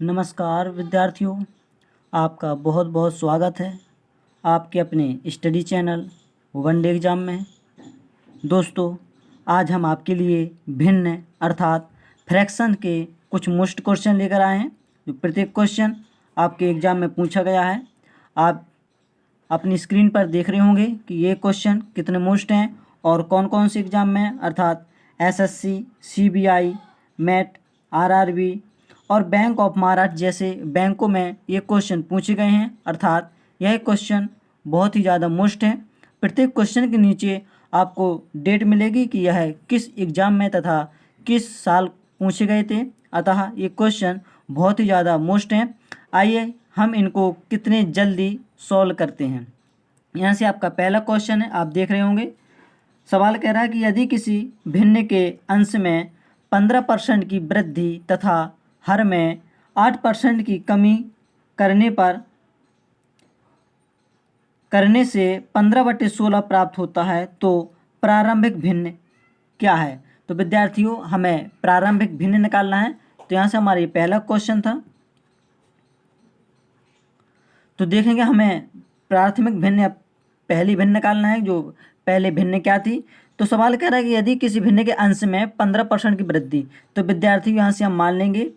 नमस्कार विद्यार्थियों, आपका बहुत बहुत स्वागत है आपके अपने study channel one day exam में। दोस्तों, आज हम आपके लिए भिन्न अर्थात फ्रैक्शन के कुछ मुश्किल क्वेश्चन लेकर आए हैं, जो प्रत्येक क्वेश्चन आपके एग्ज़ाम में पूछा गया है। आप अपनी स्क्रीन पर देख रहे होंगे कि ये क्वेश्चन कितने मुश्किल हैं और कौन कौन से एग्ज़ाम में अर्थात एसएससी, सीबीआई, मैट, आरआरबी और बैंक ऑफ महाराष्ट्र जैसे बैंकों में ये क्वेश्चन पूछे गए हैं। अर्थात यह क्वेश्चन बहुत ही ज़्यादा मुश्किल है। प्रत्येक क्वेश्चन के नीचे आपको डेट मिलेगी कि यह किस एग्ज़ाम में तथा किस साल पूछे गए थे। अतः ये क्वेश्चन बहुत ही ज़्यादा मुश्किल हैं। आइए हम इनको कितने जल्दी सॉल्व करते हैं। यहाँ से आपका पहला क्वेश्चन है, आप देख रहे होंगे। सवाल कह रहा है कि यदि किसी भिन्न के अंश में 15% की वृद्धि तथा हर में 8% की कमी करने से 15/16 प्राप्त होता है, तो प्रारंभिक भिन्न क्या है। तो विद्यार्थियों, हमें प्रारंभिक भिन्न निकालना है। तो यहाँ से हमारा ये पहला क्वेश्चन था। तो देखेंगे हमें प्राथमिक भिन्न या पहली भिन्न निकालना है। जो पहले भिन्न क्या थी, तो सवाल कह रहा है कि यदि किसी भिन्न के अंश में 15% की वृद्धि, तो विद्यार्थी यहाँ से हम मान लेंगे,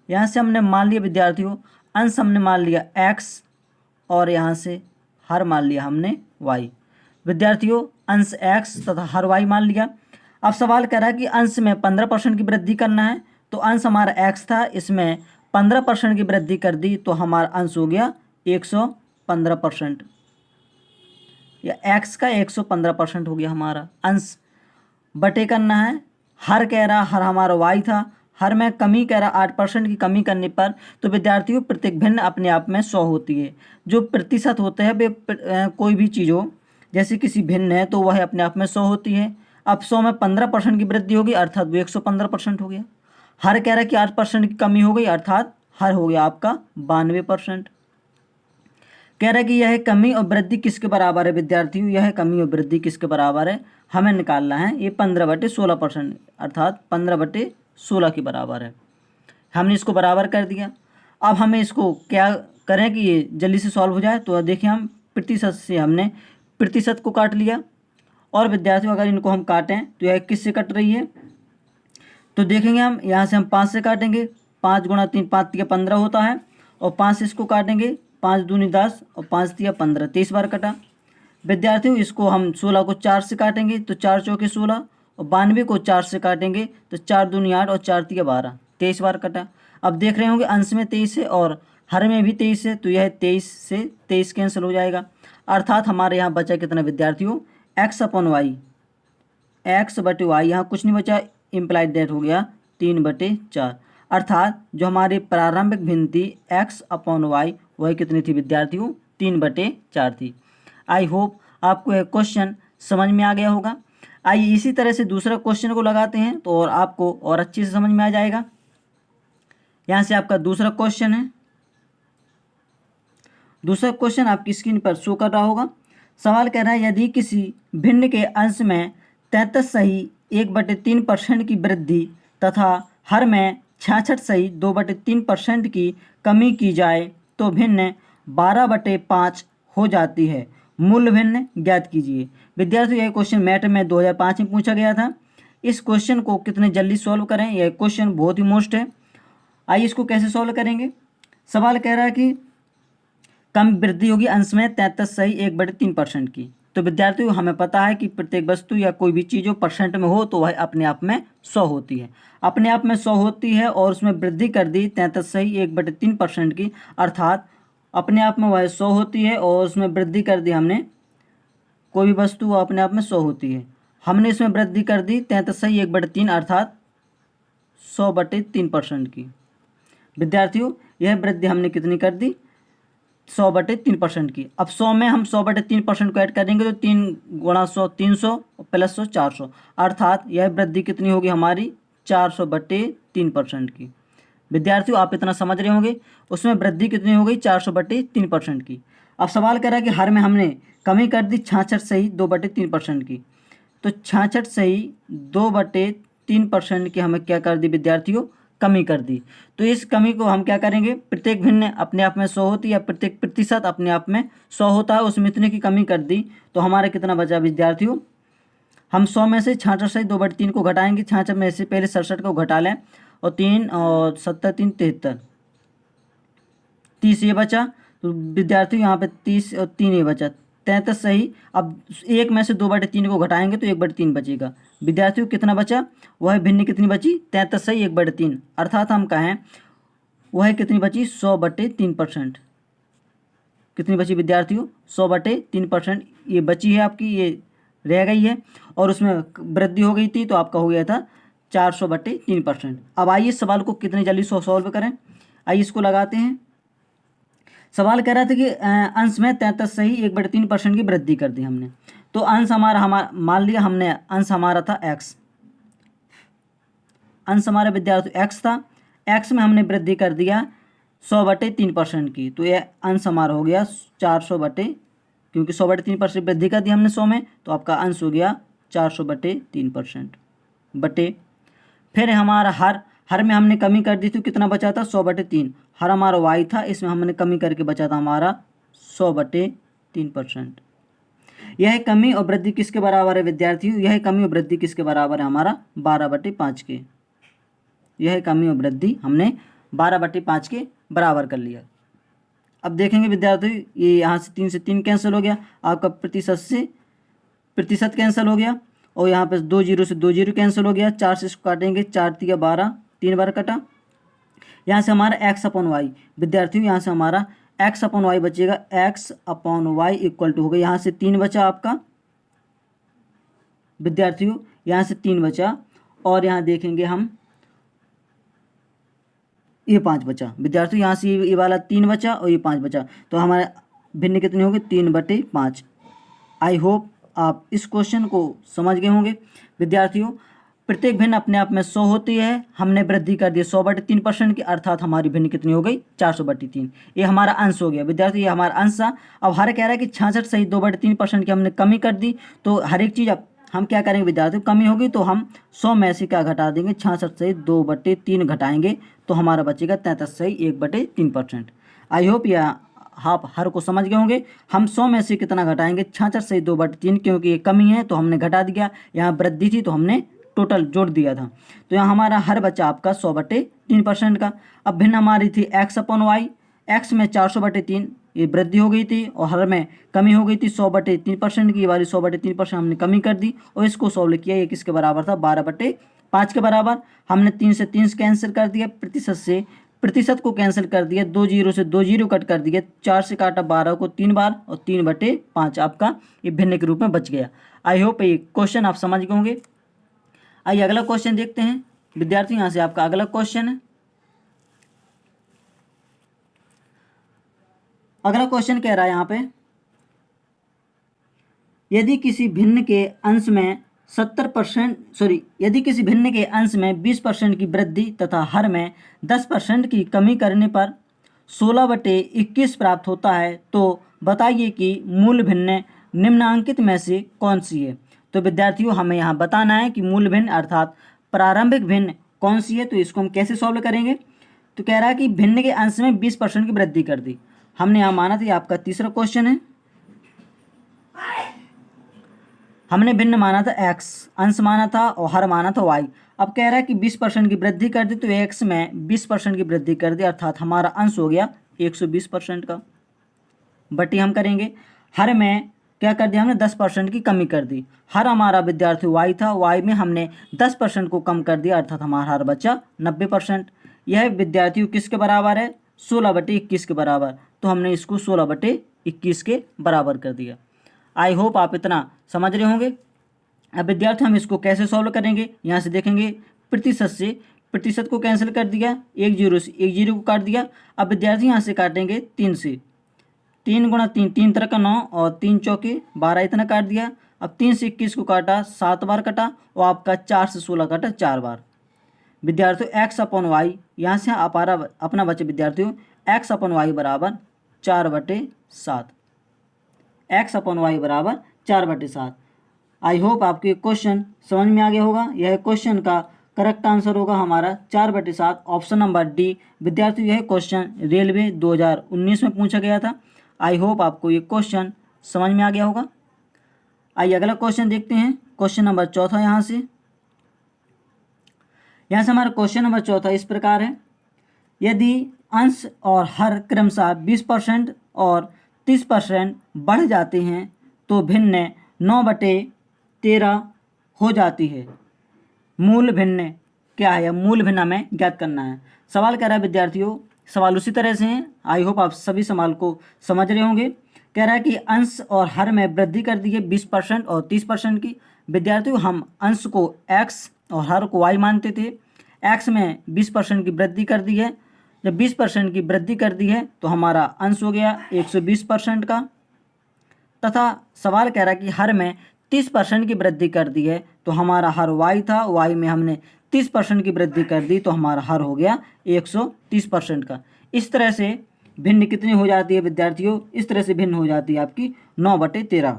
यहाँ से हमने मान लिया विद्यार्थियों, अंश हमने मान लिया x और यहाँ से हर मान लिया हमने y। विद्यार्थियों, अंश x तथा हर y मान लिया। अब सवाल कह रहा है कि अंश में 15% की वृद्धि करना है। तो अंश हमारा x था, इसमें 15% की वृद्धि कर दी तो हमारा अंश हो गया 115%, या x का 115% हो गया हमारा अंश। बटे करना है, हर कह रहा, हर हमारा y था, हर में कमी कह रहा 8% की कमी करने पर। तो विद्यार्थियों, प्रत्येक भिन्न अपने आप में 100 होती है। जो प्रतिशत होते हैं वे कोई भी चीज़ हो, जैसे किसी भिन्न है तो वह अपने आप में 100 होती है। अब 100 में 15% की वृद्धि होगी अर्थात वो 115% हो गया। हर कह रहा है कि 8% की कमी हो गई अर्थात हर हो गया आपका 92%। कह रहा है कि यह कमी और वृद्धि किसके बराबर है विद्यार्थियों, यह कमी और वृद्धि किसके बराबर है, हमें निकालना है। ये 15/16% अर्थात 15/16 के बराबर है। हमने इसको बराबर कर दिया। अब हमें इसको क्या करें कि ये जल्दी से सॉल्व हो जाए। तो देखिए, हम प्रतिशत से हमने प्रतिशत को काट लिया। और विद्यार्थियों, अगर इनको हम काटें तो यह किससे कट रही है, तो देखेंगे हम यहाँ से हम 5 से काटेंगे। 5 × 3 5 × 15 होता है, और 5 से इसको काटेंगे, 5 दूनी 10 और 5 × 15, 23 बार कटा। विद्यार्थियों, इसको हम 16 को 4 से काटेंगे तो 4 चौके 16, और 92 को 4 से काटेंगे तो 4 दूनी 8 और 4 × 12, 23 बार कटा। अब देख रहे होंगे अंश में 23 है और हर में भी 23 है, तो यह 23 से 23 कैंसिल हो जाएगा। अर्थात हमारे यहाँ बचा कितना विद्यार्थियों, x/y, x/y, यहाँ कुछ नहीं बचा, इम्प्लाइड डेट हो गया 3/4। अर्थात जो हमारी प्रारंभिक भिन्न थी x/y, वह कितनी थी विद्यार्थियों, 3/4 थी। आई होप आपको यह क्वेश्चन समझ में आ गया होगा। आइए इसी तरह से दूसरा क्वेश्चन को लगाते हैं तो और आपको और अच्छे से समझ में आ जाएगा। यहाँ से आपका दूसरा क्वेश्चन है। दूसरा क्वेश्चन आपकी स्क्रीन पर शो कर रहा होगा। सवाल कह रहा है, यदि किसी भिन्न के अंश में 33.3% की वृद्धि तथा हर में 66.2% की कमी की जाए तो भिन्न 12/5 हो जाती है। मूल भिन्न ज्ञात कीजिए। विद्यार्थियों, यह क्वेश्चन मैट में 2005 में पूछा गया था। इस क्वेश्चन को कितने जल्दी सॉल्व करें, यह क्वेश्चन बहुत ही मोस्ट है। आइए इसको कैसे सॉल्व करेंगे। सवाल कह रहा है कि कम वृद्धि होगी अंश में 33.1/3% की। तो विद्यार्थियों, हमें पता है कि प्रत्येक वस्तु या कोई भी चीज़ जो परसेंट में हो तो वह अपने आप में 100 होती है। अपने आप में 100 होती है और उसमें वृद्धि कर दी 33.1/3% की, अर्थात अपने आप में वह 100 होती है और उसमें वृद्धि कर दी हमने, कोई भी वस्तु अपने आप में 100 होती है, हमने इसमें वृद्धि कर दी 33.1/3 अर्थात 100/3% की। विद्यार्थियों, यह वृद्धि हमने कितनी कर दी, 100/3% की। अब 100 में हम 100/3% को ऐड करेंगे तो 3 × 100 300 और प्लस 100 400, अर्थात यह वृद्धि कितनी होगी हमारी 400/3% की। विद्यार्थियों, आप इतना समझ रहे होंगे, उसमें वृद्धि कितनी हो गई 400/3% की। अब सवाल कह रहा है कि हर में हमने कमी कर दी 66.2/3% की। तो 66 सही 2/3 3% की हमें क्या कर दी विद्यार्थियों, कमी कर दी। तो इस कमी को हम क्या करेंगे, प्रत्येक भिन्न अपने आप में 100 होती है या प्रत्येक प्रतिशत अपने आप में 100 होता है, उसमें इतने की कमी कर दी तो हमारा कितना बचा विद्यार्थियों, हम 100 में से 66 से 2/3 को घटाएंगे। 66 में से पहले 67 को घटा लें और 3 और 7 3 73, 30 ये बचा। तो विद्यार्थियों यहाँ पे 30 और 3 ये बचा, 33 सही। अब 1 में से 2/3 को घटाएंगे तो 1/3 बचेगा। विद्यार्थियों कितना बचा, वह भिन्न कितनी बची, 33 सही 1/3, अर्थात हम कहें वह कितनी बची, 100/3%। कितनी बची विद्यार्थियों, 100/3% ये बची है आपकी, ये रह गई है और उसमें वृद्धि हो गई थी तो आपका हो गया था 400/3%। अब आइए इस सवाल को कितनी जल्दी सॉल्व करें। आइए इसको लगाते हैं। सवाल कह रहा था कि अंश में 33 सही 1/3% की वृद्धि कर दी हमने। तो अंश हमारा मान लिया हमने, अंश हमारा था x, अंश हमारा विद्यार्थी x था, x में हमने वृद्धि कर दिया 100/3% की, तो यह अंश हमारा हो गया 400 क्योंकि 100/3% वृद्धि कर दी हमने 100 में, तो आपका अंश हो गया 400/3% बटे। फिर हमारा हर में हमने कमी कर दी थी, कितना बचा था 100/3, हर हमारा y था, इसमें हमने कमी करके बचा था हमारा 100/3%। यह कमी और वृद्धि किसके बराबर है विद्यार्थियों, यह कमी और वृद्धि किसके बराबर है हमारा 12/5 के। यह कमी और वृद्धि हमने 12/5 के बराबर कर लिया। अब देखेंगे विद्यार्थियों, ये यहाँ से 3 से 3 कैंसिल हो गया, आपका प्रतिशत से प्रतिशत कैंसिल हो गया और यहाँ पे 2 जीरो से 2 जीरो कैंसिल हो गया। 4 से इसको काटेंगे, 4 तिया 12, 3 बार कटा। यहाँ से हमारा x/y विद्यार्थियों, यहाँ से हमारा x/y बचेगा, x/y इक्वल टू हो गया, यहाँ से 3 बचा आपका विद्यार्थियों, यहाँ से 3 बचा और यहाँ देखेंगे हम ये 5 बचा विद्यार्थियों, यहाँ से ये वाला 3 बचा और ये 5 बचा, तो हमारा भिन्न कितने होंगे 3/5। आई होप आप इस क्वेश्चन को समझ गए होंगे विद्यार्थियों। प्रत्येक भिन्न अपने आप में 100 होती है, हमने वृद्धि कर दी 100/3% की, अर्थात हमारी भिन्न कितनी हो गई 400/3। ये हमारा अंश हो गया विद्यार्थी, ये हमारा अंश था। अब हर कह रहा है कि 66 सही 2/3% की हमने कमी कर दी, तो हर एक चीज़ अब हम क्या करेंगे विद्यार्थियों, कमी होगी तो हम 100 में से क्या घटा देंगे, 66 सही 2/3 घटाएंगे तो हमारा बचेगा 33 सही 1/3%। आई होप यह आप हर को समझ गए होंगे। हम 100 में से कितना घटाएंगे, 66 सही 2/3, क्योंकि ये कमी है तो हमने घटा दिया, यहाँ वृद्धि थी तो हमने टोटल जोड़ दिया था। तो यहाँ हमारा हर बचा आपका 100/3% का। अब भिन्न हमारी थी x/y, x में 400/3 ये वृद्धि हो गई थी और हर में कमी हो गई थी 100/3% की, ये वाली 100/3% हमने कमी कर दी और इसको सॉल्व किया। ये किसके बराबर था 12/5 के बराबर। हमने 3 से 3 कैंसिल कर दिया, प्रतिशत से प्रतिशत को कैंसिल कर दिया, 2 जीरो से 2 जीरो कट कर दिया, 4 से काटा 12 को 3 बार और 3/5 आपका ये भिन्न के रूप में बच गया। आई होप ये क्वेश्चन आप समझ गए होंगे। आइए अगला क्वेश्चन देखते हैं विद्यार्थी, यहाँ से आपका अगला क्वेश्चन है। अगला क्वेश्चन कह रहा है यहाँ पे, यदि किसी भिन्न के अंश में 20% की वृद्धि तथा हर में 10% की कमी करने पर 16/21 प्राप्त होता है, तो बताइए कि मूल भिन्न निम्नांकित में से कौन सी है। तो विद्यार्थियों हमें यहाँ बताना है कि मूल भिन्न अर्थात प्रारंभिक भिन्न कौन सी है। तो इसको हम कैसे सॉल्व करेंगे, तो कह रहा है कि भिन्न के अंश में 20% की वृद्धि कर दी। हमने यहाँ माना था, आपका तीसरा क्वेश्चन है, हमने भिन्न माना था x, अंश माना था और हर माना था y। अब कह रहा है कि 20% की वृद्धि कर दी, तो x में 20% की वृद्धि कर दी, अर्थात हमारा अंश हो गया 120% का। बटी हम करेंगे, हर में क्या कर दिया हमने 10% की कमी कर दी। हर हमारा विद्यार्थी y था, y में हमने 10% को कम कर दिया, अर्थात हमारा हर बचा 90%। यह विद्यार्थियों किसके बराबर है, 16/21 के बराबर। तो हमने इसको 16/21 के बराबर कर दिया। आई होप आप इतना समझ रहे होंगे। अब विद्यार्थी हम इसको कैसे सॉल्व करेंगे, यहाँ से देखेंगे, प्रतिशत से प्रतिशत को कैंसिल कर दिया, 1 जीरो से 1 जीरो को काट दिया। अब विद्यार्थी यहाँ से काटेंगे 3 से, 3 गुणा 3, 3 तरह का 9 और 3 चौके 12, इतना काट दिया। अब 3 से 21 को काटा, 7 बार कटा और आपका 4 से 16 काटा 4 बार। विद्यार्थियों x/y यहाँ से आप अपना बचे विद्यार्थियों, x/y बराबर 4/7, x/y बराबर 4/7। आई होप आपके क्वेश्चन समझ में आ गया होगा। यह क्वेश्चन का करेक्ट आंसर होगा हमारा 4/7 ऑप्शन नंबर डी। विद्यार्थियों यह क्वेश्चन रेलवे 2019 में पूछा गया था। आई होप आपको ये क्वेश्चन समझ में आ गया होगा। आइए अगला क्वेश्चन देखते हैं। क्वेश्चन नंबर चौथा यहाँ से हमारा क्वेश्चन नंबर चौथा इस प्रकार है। यदि अंश और हर क्रमशः 20% और 30% बढ़ जाते हैं तो भिन्न 9/13 हो जाती है। मूल भिन्न क्या है, या मूल भिन्न हमें ज्ञात करना है। सवाल कह रहा है विद्यार्थियों, सवाल उसी तरह से हैं। आई होप आप सभी सवाल को समझ रहे होंगे। कह रहा है कि अंश और हर में वृद्धि कर दी है 20% और 30% की। विद्यार्थियों हम अंश को x और हर को y मानते थे। x में 20% की वृद्धि कर दी है। जब 20% की वृद्धि कर दी है तो हमारा अंश हो गया 120% का, तथा सवाल कह रहा है कि हर में 30% की वृद्धि कर दी है तो हमारा हर y था, y में हमने 30% की वृद्धि कर दी तो हमारा हर हो गया 130% का। इस तरह से भिन्न कितनी हो जाती है विद्यार्थियों, इस तरह से भिन्न हो जाती है आपकी 9/13।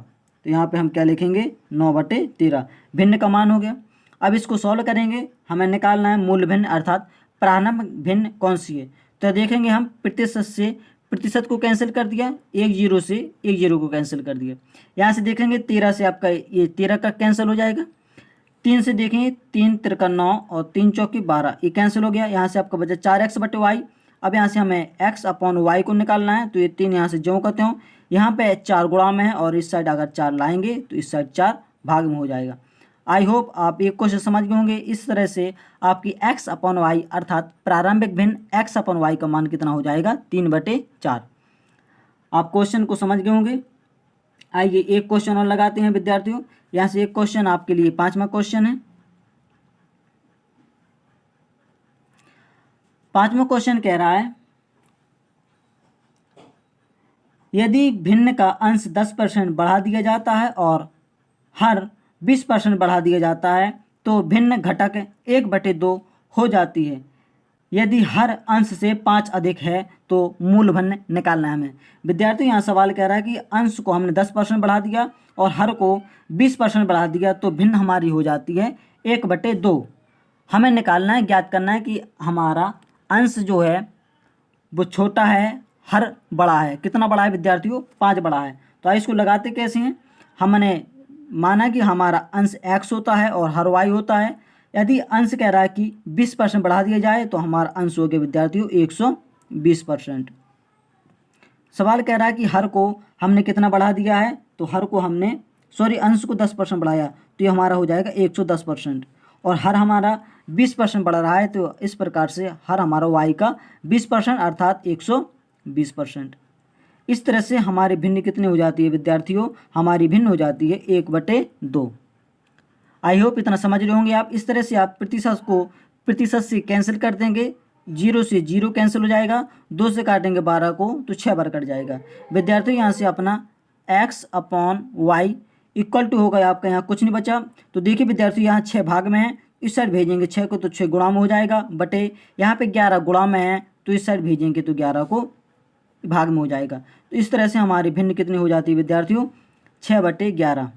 तो यहाँ पे हम क्या लिखेंगे, 9/13 भिन्न का मान हो गया। अब इसको सॉल्व करेंगे, हमें निकालना है मूल भिन्न अर्थात प्रारंभिक भिन्न कौन सी है। तो देखेंगे हम प्रतिशत से प्रतिशत को कैंसिल कर दिया, 1 0 से 1 0 को कैंसिल कर दिया। यहाँ से देखेंगे 13 से आपका ये 13 का कैंसिल हो जाएगा। 3 से देखेंगे 3 3 9 और 3 चौकी 12, ये कैंसिल हो गया। यहाँ से आपका बचा 4x/y। अब यहाँ से हमें x/y को निकालना है, तो ये 3 यहाँ से ज्यों का त्यों। यहाँ पे 4 गुणा में है और इस साइड अगर 4 लाएंगे तो इस साइड 4 भाग में हो जाएगा। आई होप आप एक क्वेश्चन समझ गए होंगे। इस तरह से आपकी x/y अर्थात प्रारंभिक भिन्न x/y का मान कितना हो जाएगा, 3/4। आप क्वेश्चन को समझ गए होंगे। आइए एक क्वेश्चन और लगाते हैं विद्यार्थियों। यहाँ से एक क्वेश्चन आपके लिए 5वां क्वेश्चन है। 5वां क्वेश्चन कह रहा है, यदि भिन्न का अंश 10% बढ़ा दिया जाता है और हर 20% बढ़ा दिया जाता है तो भिन्न घटक 1/2 हो जाती है। यदि हर अंश से 5 अधिक है तो मूल भिन्न निकालना है हमें। विद्यार्थी यहाँ सवाल कह रहा है कि अंश को हमने 10% बढ़ा दिया और हर को 20% बढ़ा दिया तो भिन्न हमारी हो जाती है 1/2। हमें निकालना है, ज्ञात करना है कि हमारा अंश जो है वो छोटा है, हर बड़ा है। कितना बड़ा है विद्यार्थियों, 5 बड़ा है। तो इसको लगाते कैसे हैं, हमने माना कि हमारा अंश x होता है और हर y होता है। यदि अंश कह रहा है कि 20% बढ़ा दिया जाए तो हमारा अंश हो गया विद्यार्थियों 120%। सवाल कह रहा है कि हर को हमने कितना बढ़ा दिया है, तो हर को हमने अंश को 10% बढ़ाया तो ये हमारा हो जाएगा 110%। और हर हमारा 20% बढ़ रहा है तो इस प्रकार से हर हमारा y का 20% अर्थात 120%। इस तरह से हमारी भिन्न कितनी हो जाती है विद्यार्थियों, हमारी भिन्न हो जाती है 1/2। आई होप इतना समझ रहे होंगे आप। इस तरह से आप प्रतिशत को प्रतिशत से कैंसिल कर देंगे, 0 से 0 कैंसिल हो जाएगा, 2 से काटेंगे 12 को तो 6 बार कट जाएगा। विद्यार्थियों यहाँ से अपना x/y इक्वल टू होगा आपका, यहाँ कुछ नहीं बचा। तो देखिए विद्यार्थियों यहाँ 6 भाग में है, इस साइड भेजेंगे 6 को तो 6 गुणा में हो जाएगा, बटे यहाँ पे 11 गुणा में है तो इस साइड भेजेंगे तो 11 को भाग में हो जाएगा। तो इस तरह से हमारी भिन्न कितनी हो जाती है विद्यार्थियों, 6/11।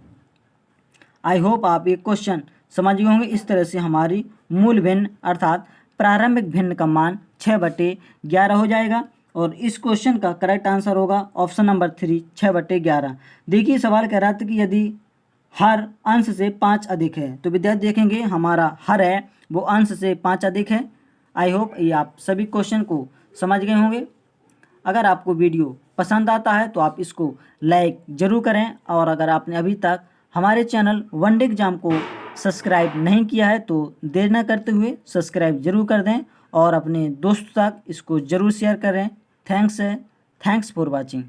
आई होप आप एक क्वेश्चन समझ गए होंगे। इस तरह से हमारी मूल भिन्न अर्थात प्रारंभिक भिन्न का मान 6/11 हो जाएगा। और इस क्वेश्चन का करेक्ट आंसर होगा ऑप्शन नंबर 3, 6/11। देखिए सवाल कह रहा था कि यदि हर अंश से 5 अधिक है, तो विद्यार्थी देखेंगे हमारा हर है वो अंश से 5 अधिक है। आई होप ये आप सभी क्वेश्चन को समझ गए होंगे। अगर आपको वीडियो पसंद आता है तो आप इसको लाइक ज़रूर करें, और अगर आपने अभी तक हमारे चैनल वन डे एग्जाम को सब्सक्राइब नहीं किया है तो देर न करते हुए सब्सक्राइब जरूर कर दें और अपने दोस्तों तक इसको ज़रूर शेयर करें। Thanks for watching.